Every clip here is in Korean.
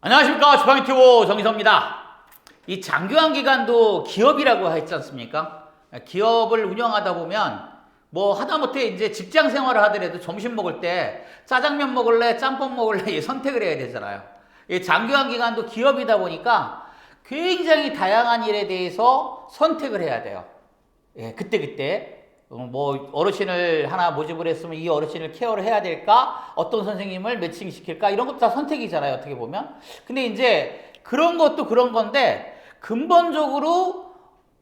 안녕하십니까. 지팡이튜브 정희섭입니다. 이 장기화 기간도 기업이라고 했지 않습니까? 기업을 운영하다 보면 뭐 하다못해 이제 직장 생활을 하더라도 점심 먹을 때 짜장면 먹을래 짬뽕 먹을래 선택을 해야 되잖아요. 이 장기화 기간도 기업이다 보니까 굉장히 다양한 일에 대해서 선택을 해야 돼요. 예, 그때 뭐 어르신을 하나 모집을 했으면 이 어르신을 케어를 해야 될까? 어떤 선생님을 매칭시킬까? 이런 것도 다 선택이잖아요, 어떻게 보면. 근데 이제 그런 것도 그런 건데 근본적으로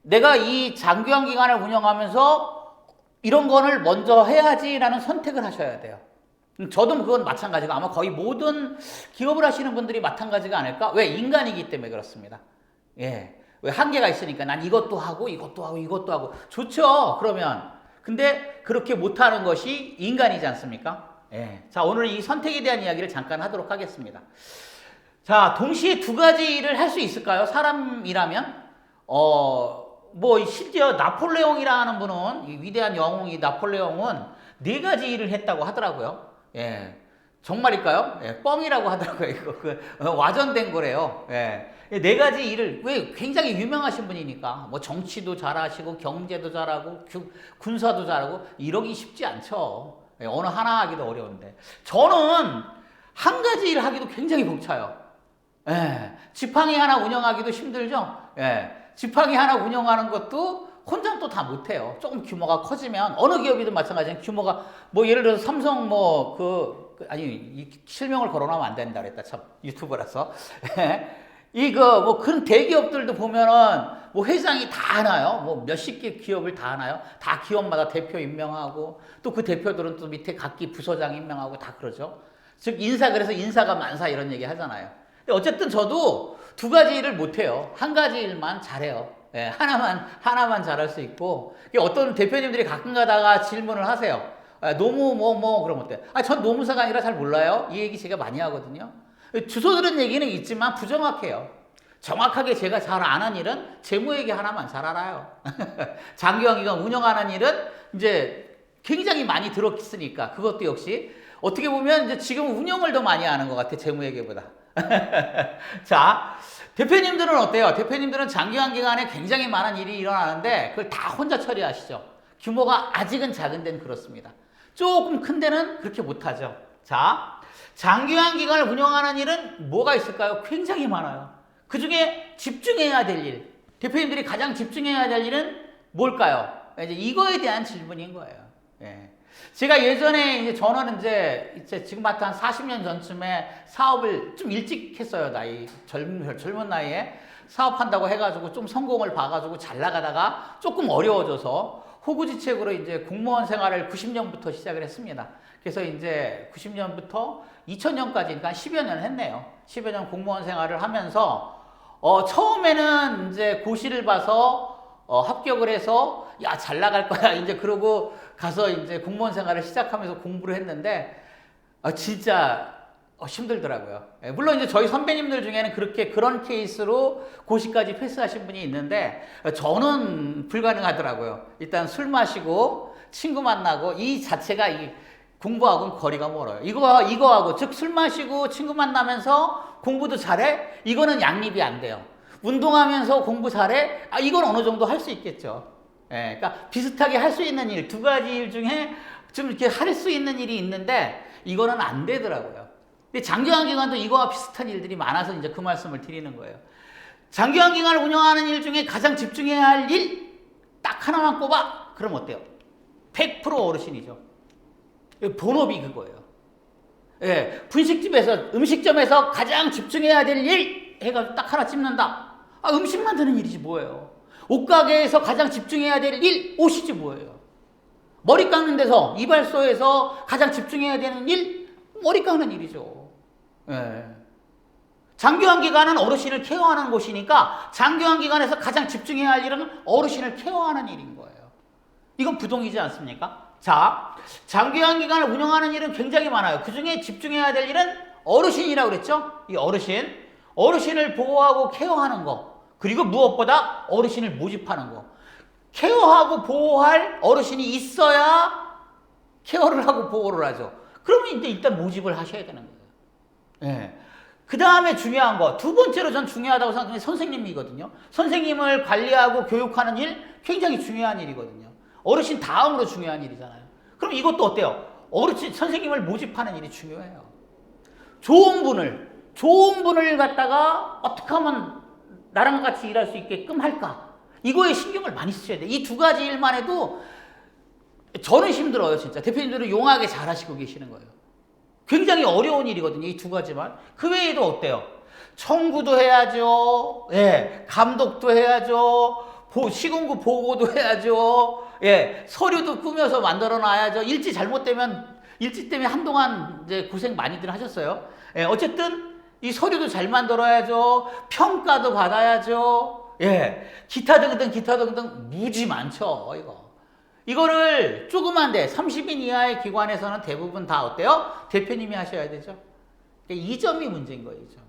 내가 이 장기화 기간을 운영하면서 이런 거를 먼저 해야지라는 선택을 하셔야 돼요. 저도 그건 마찬가지고 아마 거의 모든 기업을 하시는 분들이 마찬가지가 아닐까? 왜? 인간이기 때문에 그렇습니다. 예. 왜 한계가 있으니까 난 이것도 하고 이것도 하고 이것도 하고 좋죠. 그러면 근데 그렇게 못하는 것이 인간이지 않습니까? 예. 자, 오늘 이 선택에 대한 이야기를 잠깐 하도록 하겠습니다. 자, 동시에 두 가지 일을 할 수 있을까요? 사람이라면? 뭐, 실제로 나폴레옹이라는 분은, 이 위대한 영웅이 나폴레옹은 네 가지 일을 했다고 하더라고요. 예. 정말일까요? 예, 뻥이라고 하더라고요. 이거, 와전된 거래요. 예. 네 가지 일을, 왜 굉장히 유명하신 분이니까, 뭐 정치도 잘하시고, 경제도 잘하고, 군사도 잘하고, 이러기 쉽지 않죠. 예, 어느 하나 하기도 어려운데. 저는 한 가지 일 하기도 굉장히 벅차요. 예, 지팡이 하나 운영하기도 힘들죠? 예, 지팡이 하나 운영하는 것도 혼자 또 다 못해요. 조금 규모가 커지면, 어느 기업이든 마찬가지예요. 규모가, 뭐 예를 들어서 삼성 아니, 실명을 거론하면 안 된다 그랬다. 참, 유튜버라서. 이거, 뭐, 그런 대기업들도 보면은, 뭐, 회장이 다 하나요? 뭐, 몇십 개 기업을 다 하나요? 다 기업마다 대표 임명하고, 또 그 대표들은 또 밑에 각기 부서장 임명하고 다 그러죠. 즉, 그래서 인사가 만사 이런 얘기 하잖아요. 근데 어쨌든 저도 두 가지 일을 못해요. 한 가지 일만 잘해요. 예, 하나만 잘할 수 있고, 어떤 대표님들이 가끔 가다가 질문을 하세요. 노무, 그러면 어때? 전 노무사가 아니라 잘 몰라요. 이 얘기 제가 많이 하거든요. 주소 들은 얘기는 있지만 부정확해요. 정확하게 제가 잘 아는 일은 재무회계 하나만 잘 알아요. 장기화 기간 운영하는 일은 이제 굉장히 많이 들었으니까 그것도 역시 어떻게 보면 이제 지금 운영을 더 많이 아는 것 같아, 재무회계보다. 자, 대표님들은 어때요? 대표님들은 장기화 기간에 굉장히 많은 일이 일어나는데 그걸 다 혼자 처리하시죠. 규모가 아직은 작은 데는 그렇습니다. 조금 큰 데는 그렇게 못하죠. 자, 장기화 기간을 운영하는 일은 뭐가 있을까요? 굉장히 많아요. 그 중에 집중해야 될 일, 대표님들이 가장 집중해야 될 일은 뭘까요? 이제 이거에 대한 질문인 거예요. 예. 제가 예전에 저는 이제 지금부터 한 40년 전쯤에 사업을 좀 일찍 했어요. 젊은 나이에 사업한다고 해가지고 좀 성공을 봐가지고 잘 나가다가 조금 어려워져서 호구지책으로 이제 공무원 생활을 90년부터 시작을 했습니다. 그래서 이제 90년부터 2000년까지, 그러니까 10여 년 했네요. 10여 년 공무원 생활을 하면서, 처음에는 이제 고시를 봐서, 합격을 해서, 야, 잘 나갈 거야. 이제 그러고 가서 이제 공무원 생활을 시작하면서 공부를 했는데, 진짜 힘들더라고요. 물론 이제 저희 선배님들 중에는 그런 케이스로 고시까지 패스하신 분이 있는데, 저는 불가능하더라고요. 일단 술 마시고 친구 만나고 이 자체가 공부하고는 거리가 멀어요. 이거하고, 즉 술 마시고 친구 만나면서 공부도 잘해? 이거는 양립이 안 돼요. 운동하면서 공부 잘해? 이건 어느 정도 할 수 있겠죠. 예, 그러니까 비슷하게 할 수 있는 일, 두 가지 일 중에 좀 이렇게 할 수 있는 일이 있는데 이거는 안 되더라고요. 근데 장기화 기간도 이거와 비슷한 일들이 많아서 이제 그 말씀을 드리는 거예요. 장기화 기간을 운영하는 일 중에 가장 집중해야 할 일 딱 하나만 꼽아? 그럼 어때요? 100% 어르신이죠. 본업이 그거예요. 예, 분식집에서, 음식점에서 가장 집중해야 될 일 해가지고 딱 하나 찝는다. 음식 만드는 일이지 뭐예요. 옷가게에서 가장 집중해야 될 일, 옷이지 뭐예요. 머리 깎는 데서, 이발소에서 가장 집중해야 되는 일, 머리 깎는 일이죠. 예. 장기화 기간은 어르신을 케어하는 곳이니까 장기화 기간에서 가장 집중해야 할 일은 어르신을 케어하는 일인 거예요. 이건 부동이지 않습니까? 자, 장기화 기간을 운영하는 일은 굉장히 많아요. 그 중에 집중해야 될 일은 어르신이라고 그랬죠? 이 어르신을 보호하고 케어하는 거, 그리고 무엇보다 어르신을 모집하는 거. 케어하고 보호할 어르신이 있어야 케어를 하고 보호를 하죠. 그러면 이제 일단 모집을 하셔야 되는 거예요. 예. 그 다음에 중요한 거, 두 번째로 전 중요하다고 생각하는 게 선생님이거든요. 선생님을 관리하고 교육하는 일, 굉장히 중요한 일이거든요. 어르신 다음으로 중요한 일이잖아요. 그럼 이것도 어때요? 어르신, 선생님을 모집하는 일이 중요해요. 좋은 분을 갖다가 어떻게 하면 나랑 같이 일할 수 있게끔 할까? 이거에 신경을 많이 쓰셔야 돼요. 이 두 가지 일만 해도 저는 힘들어요, 진짜. 대표님들은 용하게 잘 하시고 계시는 거예요. 굉장히 어려운 일이거든요, 이 두 가지만. 그 외에도 어때요? 청구도 해야죠. 예, 감독도 해야죠. 시군구 보고도 해야죠. 예, 서류도 꾸며서 만들어 놔야죠. 일지 잘못되면, 일지 때문에 한동안 이제 고생 많이들 하셨어요. 예, 어쨌든 이 서류도 잘 만들어야죠. 평가도 받아야죠. 예, 기타 등등 무지 많죠, 이거. 이거를 조그만 데 30인 이하의 기관에서는 대부분 다 어때요? 대표님이 하셔야 되죠. 이 점이 문제인 거예요, 이 점이.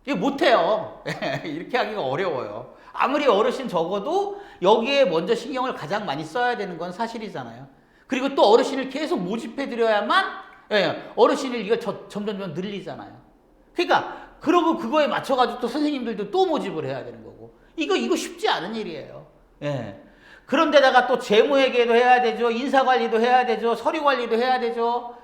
이거 못해요. 이렇게 하기가 어려워요. 아무리 어르신 적어도 여기에 먼저 신경을 가장 많이 써야 되는 건 사실이잖아요. 그리고 또 어르신을 계속 모집해 드려야만 어르신을 이거 점점 늘리잖아요. 그러니까 그러고 그거에 맞춰가지고 또 선생님들도 또 모집을 해야 되는 거고. 이거 쉽지 않은 일이에요. 예. 그런데다가 또 재무회계도 해야 되죠. 인사관리도 해야 되죠. 서류관리도 해야 되죠.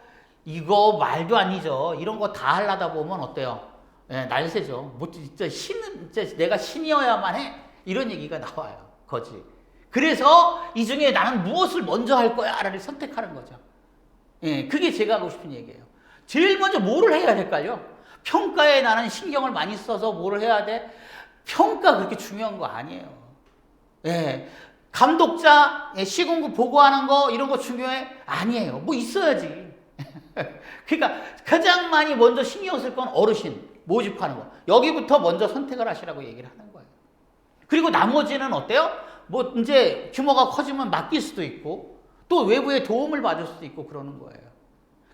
이거 말도 아니죠. 이런 거 다 하려다 보면 어때요? 예, 날새죠. 뭐 진짜 내가 신이어야만 해. 이런 얘기가 나와요. 거지. 그래서 이 중에 나는 무엇을 먼저 할 거야를 선택하는 거죠. 예, 그게 제가 하고 싶은 얘기예요. 제일 먼저 뭐를 해야 될까요? 평가에 나는 신경을 많이 써서 뭐를 해야 돼? 평가 그렇게 중요한 거 아니에요. 예. 감독자, 시군구 보고하는 거 이런 거 중요해? 아니에요. 뭐 있어야지. 그러니까 가장 많이 먼저 신경 쓸 건 어르신 모집하는 거. 여기부터 먼저 선택을 하시라고 얘기를 하는 거예요. 그리고 나머지는 어때요? 뭐 이제 규모가 커지면 맡길 수도 있고 또 외부의 도움을 받을 수도 있고 그러는 거예요.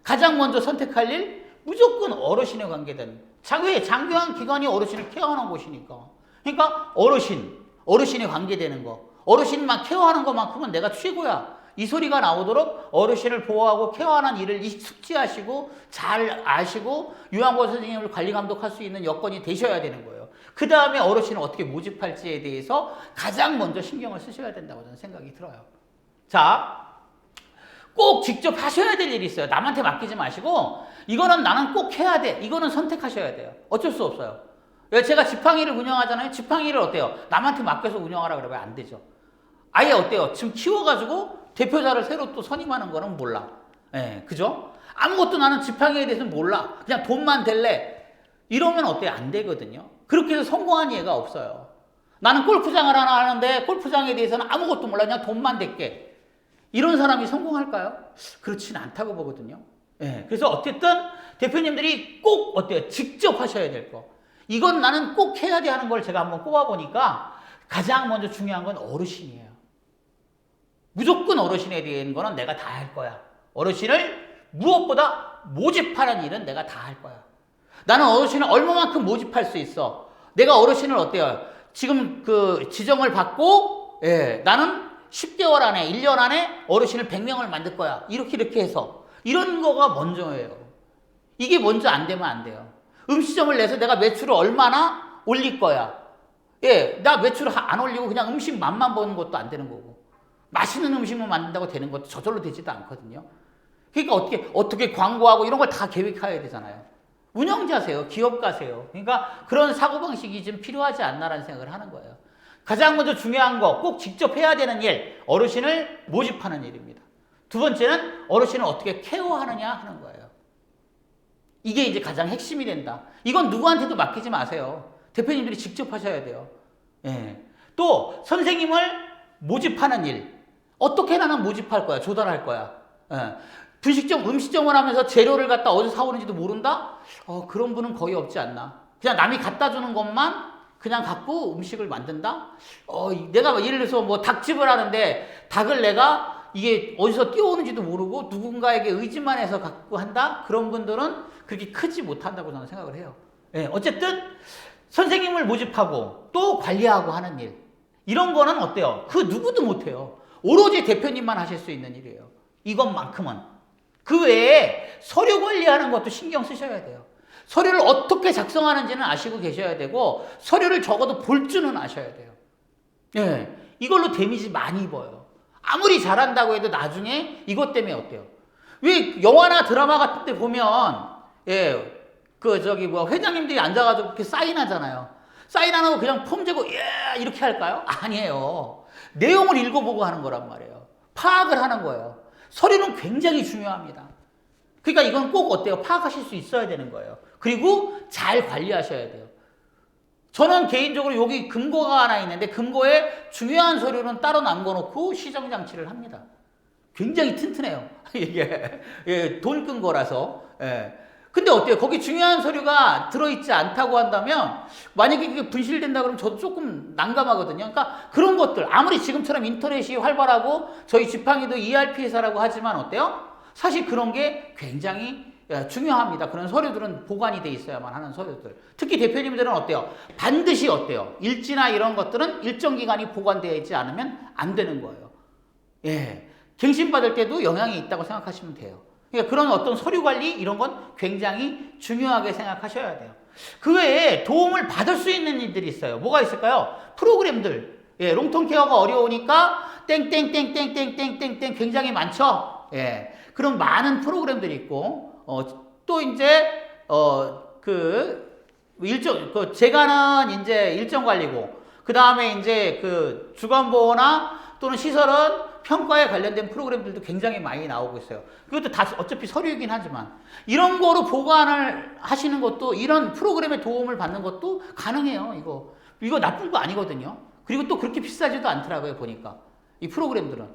가장 먼저 선택할 일 무조건 어르신에 관계된 장교한 기관이 어르신을 케어하는 곳이니까. 그러니까 어르신에 관계되는 거. 어르신만 케어하는 것만큼은 내가 최고야. 이 소리가 나오도록 어르신을 보호하고 케어하는 일을 숙지하시고 잘 아시고 요양보호 선생님을 관리 감독할 수 있는 여건이 되셔야 되는 거예요. 그 다음에 어르신을 어떻게 모집할지에 대해서 가장 먼저 신경을 쓰셔야 된다고 저는 생각이 들어요. 자, 꼭 직접 하셔야 될 일이 있어요. 남한테 맡기지 마시고 이거는 나는 꼭 해야 돼. 이거는 선택하셔야 돼요. 어쩔 수 없어요. 제가 지팡이를 운영하잖아요. 지팡이를 어때요? 남한테 맡겨서 운영하라 그러면 안 되죠. 아예 어때요? 지금 키워가지고 대표자를 새로 또 선임하는 거는 몰라. 예, 그죠? 아무것도 나는 지팡이에 대해서는 몰라. 그냥 돈만 댈래. 이러면 어때요? 안 되거든요. 그렇게 해서 성공한 예가 없어요. 나는 골프장을 하나 하는데 골프장에 대해서는 아무것도 몰라. 그냥 돈만 댈게. 이런 사람이 성공할까요? 그렇지는 않다고 보거든요. 예, 그래서 어쨌든 대표님들이 꼭 어때요? 직접 하셔야 될 거. 이건 나는 꼭 해야 돼 하는 걸 제가 한번 꼽아보니까 가장 먼저 중요한 건 어르신이에요. 무조건 어르신에 대한 거는 내가 다 할 거야. 어르신을 무엇보다 모집하는 일은 내가 다 할 거야. 나는 어르신을 얼마만큼 모집할 수 있어. 내가 어르신을 어때요? 지금 그 지정을 받고 나는 10개월 안에 1년 안에 어르신을 100명을 만들 거야. 이렇게 해서 이런 거가 먼저예요. 이게 먼저 안 되면 안 돼요. 음식점을 내서 내가 매출을 얼마나 올릴 거야. 나 매출을 안 올리고 그냥 음식 맛만 보는 것도 안 되는 거고. 맛있는 음식만 만든다고 되는 것도 저절로 되지도 않거든요. 그러니까 어떻게 광고하고 이런 걸 다 계획해야 되잖아요. 운영자세요. 기업가세요. 그러니까 그런 사고방식이 좀 필요하지 않나라는 생각을 하는 거예요. 가장 먼저 중요한 거 꼭 직접 해야 되는 일, 어르신을 모집하는 일입니다. 두 번째는 어르신을 어떻게 케어하느냐 하는 거예요. 이게 이제 가장 핵심이 된다. 이건 누구한테도 맡기지 마세요. 대표님들이 직접 하셔야 돼요. 또 선생님을 모집하는 일. 어떻게 나는 모집할 거야? 조달할 거야? 분식점, 음식점을 하면서 재료를 갖다 어디서 사오는지도 모른다? 그런 분은 거의 없지 않나. 그냥 남이 갖다 주는 것만 그냥 갖고 음식을 만든다? 내가 예를 들어서 뭐 닭집을 하는데 닭을 내가 이게 어디서 뛰어오는지도 모르고 누군가에게 의지만 해서 갖고 한다? 그런 분들은 그렇게 크지 못한다고 저는 생각을 해요. 어쨌든 선생님을 모집하고 또 관리하고 하는 일. 이런 거는 어때요? 그 누구도 못해요. 오로지 대표님만 하실 수 있는 일이에요. 이것만큼은. 그 외에 서류 관리하는 것도 신경 쓰셔야 돼요. 서류를 어떻게 작성하는지는 아시고 계셔야 되고 서류를 적어도 볼 줄은 아셔야 돼요. 예, 이걸로 데미지 많이 입어요. 아무리 잘한다고 해도 나중에 이것 때문에 어때요? 왜 영화나 드라마 같은 데 보면 회장님들이 앉아가지고 그렇게 사인하잖아요. 사인 안 하고 그냥 폼 재고 이렇게 할까요? 아니에요. 내용을 읽어보고 하는 거란 말이에요. 파악을 하는 거예요. 서류는 굉장히 중요합니다. 그러니까 이건 꼭 어때요? 파악하실 수 있어야 되는 거예요. 그리고 잘 관리하셔야 돼요. 저는 개인적으로 여기 금고가 하나 있는데 금고에 중요한 서류는 따로 남겨놓고 시정장치를 합니다. 굉장히 튼튼해요. 이게 돈 끈 거라서. 근데 어때요? 거기 중요한 서류가 들어있지 않다고 한다면 만약에 그게 분실된다 그러면 저도 조금 난감하거든요. 그러니까 그런 것들 아무리 지금처럼 인터넷이 활발하고 저희 지팡이도 ERP 회사라고 하지만 어때요? 사실 그런 게 굉장히 중요합니다. 그런 서류들은 보관이 돼 있어야만 하는 서류들. 특히 대표님들은 어때요? 반드시 어때요? 일지나 이런 것들은 일정 기간이 보관되어 있지 않으면 안 되는 거예요. 갱신 받을 때도 영향이 있다고 생각하시면 돼요. 그러니까 그런 어떤 서류 관리 이런 건 굉장히 중요하게 생각하셔야 돼요. 그 외에 도움을 받을 수 있는 일들이 있어요. 뭐가 있을까요? 프로그램들. 롱텀 케어가 어려우니까 땡땡땡땡땡땡땡땡 굉장히 많죠. 그런 많은 프로그램들이 있고 또 이제 제가는 이제 일정 관리고 그 다음에 이제 그 주간보호나 또는 시설은 평가에 관련된 프로그램들도 굉장히 많이 나오고 있어요. 그것도 다 어차피 서류이긴 하지만 이런 거로 보관을 하시는 것도 이런 프로그램의 도움을 받는 것도 가능해요. 이거 나쁜 거 아니거든요. 그리고 또 그렇게 비싸지도 않더라고요. 보니까 이 프로그램들은.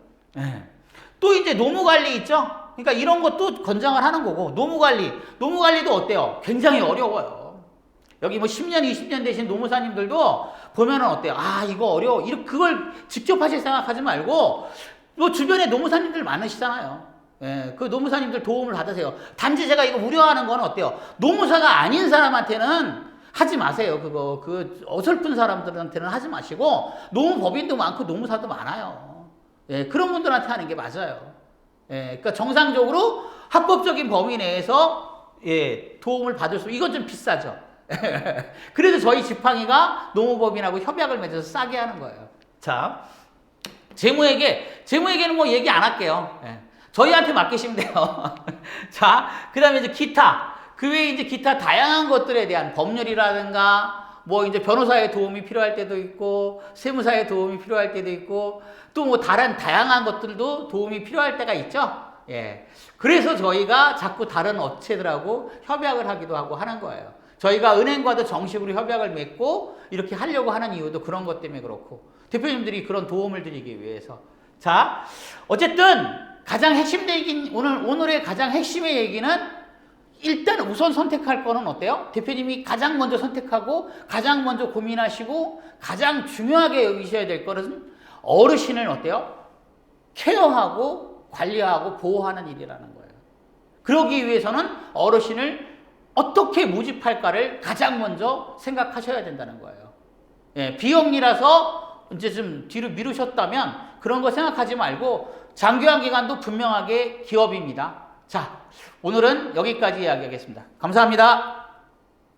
또 이제 노무관리 있죠. 그러니까 이런 것도 권장을 하는 거고 노무관리도 어때요? 굉장히 어려워요. 여기 뭐 10년, 20년 되신 노무사님들도 보면은 어때요? 이거 어려워. 그걸 직접 하실 생각하지 말고 뭐 주변에 노무사님들 많으시잖아요. 그 노무사님들 도움을 받으세요. 단지 제가 이거 우려하는 건 어때요? 노무사가 아닌 사람한테는 하지 마세요. 그 어설픈 사람들한테는 하지 마시고 노무법인도 많고 노무사도 많아요. 그런 분들한테 하는 게 맞아요. 그러니까 정상적으로 합법적인 범위 내에서 도움을 받을 이건 좀 비싸죠. 그래도 저희 지팡이가 노무법인하고 협약을 맺어서 싸게 하는 거예요. 자, 재무회계는 뭐 얘기 안 할게요. 저희한테 맡기시면 돼요. 자, 그 다음에 이제 기타. 그 외에 이제 기타 다양한 것들에 대한 법률이라든가, 뭐 이제 변호사의 도움이 필요할 때도 있고, 세무사의 도움이 필요할 때도 있고, 또 뭐 다른 다양한 것들도 도움이 필요할 때가 있죠. 그래서 저희가 자꾸 다른 업체들하고 협약을 하기도 하고 하는 거예요. 저희가 은행과도 정식으로 협약을 맺고 이렇게 하려고 하는 이유도 그런 것 때문에 그렇고 대표님들이 그런 도움을 드리기 위해서. 자, 어쨌든 가장 핵심 얘기는 오늘의 가장 핵심의 얘기는 일단 우선 선택할 거는 어때요? 대표님이 가장 먼저 선택하고 가장 먼저 고민하시고 가장 중요하게 여기셔야 될 거는 어르신을 어때요? 케어하고 관리하고 보호하는 일이라는 거예요. 그러기 위해서는 어르신을 어떻게 모집할까를 가장 먼저 생각하셔야 된다는 거예요. 비영리라서 이제 좀 뒤로 미루셨다면 그런 거 생각하지 말고 장기화 기간도 분명하게 기업입니다. 자, 오늘은 여기까지 이야기하겠습니다. 감사합니다.